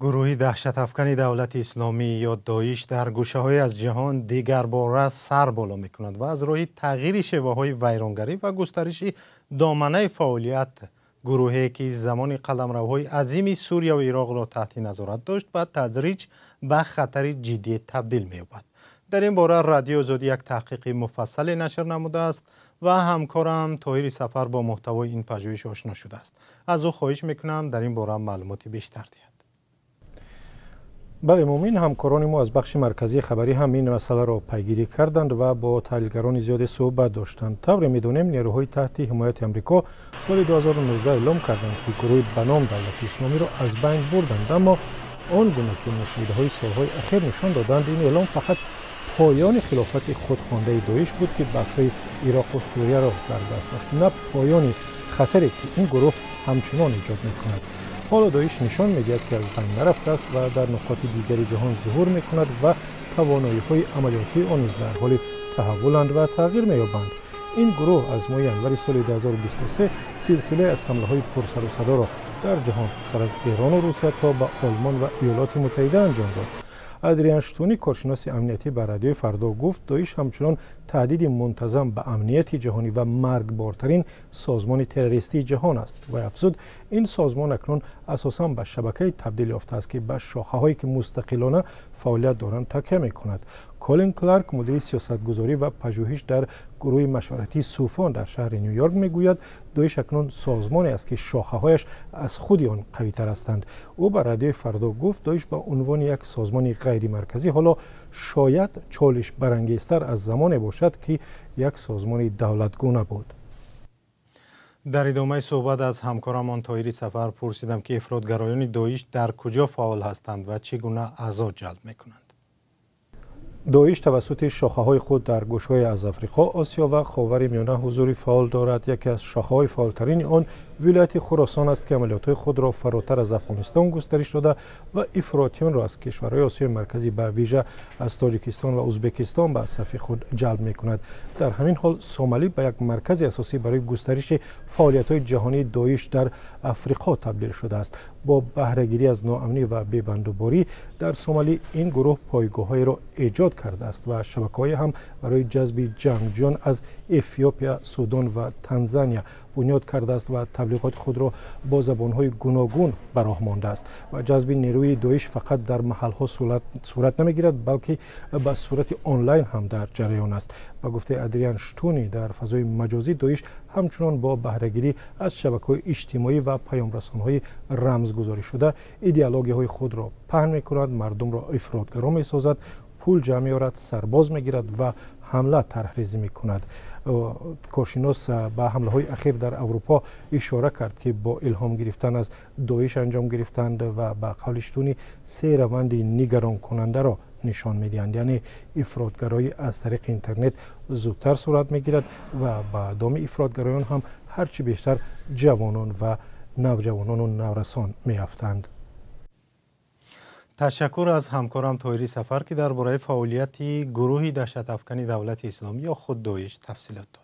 گروهی دهشت افکن دولت اسلامی یا داعش در گوشه‌های از جهان دیگر باره سر بالا می‌کند و از راه تغییر شیوه‌های ویرانگری و گسترش دامنه فعالیت گروهی که زمان قلمروهای عظیم سوریه و عراق را تحت نظارت داشت به تدریج به خطر جدی تبدیل می‌یابد. در این باره رادیو آزادی یک تحقیق مفصل نشر نموده است و همکارم طاهر سفر با محتوای این پژوهش آشنا شده است. از او خواهش می‌کنم در این باره معلوماتی بیشتر دهد. بله، مومین همکاران ما از بخش مرکزی خبری هم این مسئله را پیگیری کردند و با تحلیلگران زیاد صحبت داشتند. طور می‌دانیم نیروهای تحت حمایت آمریکا سال 2019 اعلام کردند که گروه به نام دولت اسلامی را از بین بردند، اما آنگونه که مشاهده‌های سال‌های اخیر نشان دادند این اعلام فقط پایان خلافت خودخوانده داعش بود که بخش‌های عراق و سوریه را در دست داشت، نه پایان خطری که این گروه همچنان ایجاد می‌کند. حالا داعش نشان می‌دهد که از بین نرفته است و در نقاط دیگری جهان ظهور می‌کند و توانایی‌های عملیاتی آن نیز در حال تحولند و تغییر می‌یابند. این گروه از ماه ینور سال 2023 سلسله از حمله‌های پرسر و صدا را در جهان سر از ایران و روسیه تا به آلمان و ایالات متحده انجام داد. ادریان شتونی، کارشناس امنیتی بر رادیو فردا گفت داعش همچنان تهدید منتظم به امنیت جهانی و مرگبارترین سازمان تروریستی جهان است و افزود این سازمان اکنون اساساً به شبکه تبدیل یافته است که به شاخه‌هایی که مستقلانه فعالیت دارند تکیه می‌کند. کالین کلارک، مدیر سیاستگذاری و پژوهش در گروه مشورتی سوفان در شهر نیویورک میگوید داعش اکنون سازمانی است که شاخه‌هایش از خود آن قوی‌تر هستند. او بر رادیو فردا گفت داعش به عنوان یک سازمان غیر مرکزی حالا شاید چالش برانگیزتر از زمانی باشد که یک سازمان دولتگونه بود. در ادامه صحبت از همکارمان طاهر سفر پرسیدم که افراطگرایان داعش در کجا فعال هستند و چگونه اعضا جلب می‌کنند. داعش توسط شاخه‌های خود در گوشه‌های از افریقا، آسیا و خاورمیانه حضور فعال دارد. یکی از شاخه‌های فعالترین آن ولایت خراسان است که عملیات‌های خود را فراتر از افغانستان گسترش داده و افراطیان را از کشورهای آسیای مرکزی به ویژه از تاجیکستان و ازبکستان به صف خود جلب می‌کند. در همین حال سومالی به یک مرکز اساسی برای گسترش فعالیت‌های جهانی داعش در افریقا تبدیل شده است. با بهره‌گیری از ناامنی و بی‌بندوباری در سومالی این گروه پایگاه‌های را ایجاد کرده است و شبکه‌های هم برای جذب جنگجویان از افیوپیا، سودان و تانزانیا بنیاد کرده است و تبلیغات خود را با زبان‌های گوناگون به راه مانده است و جذب نیروی داعش فقط در محل‌ها صورت نمی‌گیرد بلکه به صورت آنلاین هم در جریان است. با گفته ادریان شتونی در فضای مجازی داعش همچنان با بهره‌گیری از شبکه‌های اجتماعی و پیام‌رسان‌های رمزگذاری شده ایدئولوژی‌های خود را پهن می‌کند، مردم را افراطگرا می‌سازد، پول جمع می‌آورد، سرباز می‌گیرد و حمله طرحریزی می‌کند. کارشناس به حمله‌های اخیر در اروپا اشاره کرد که با الهام گرفتن از داعش انجام گرفتند و به قول شتونی سه روند نگران کننده را نشان می‌دهند، یعنی افراطگرایی از طریق اینترنت زودتر صورت می‌گیرد و به دام افراطگرایان هم هرچی بیشتر جوانان و نوجوانان و نورسان می‌افتند. تشکر از همکارم طاهر سفر که درباره فعالیت گروهی دهشت افکن دولت اسلامی یا خود داعش تفصیلات داد.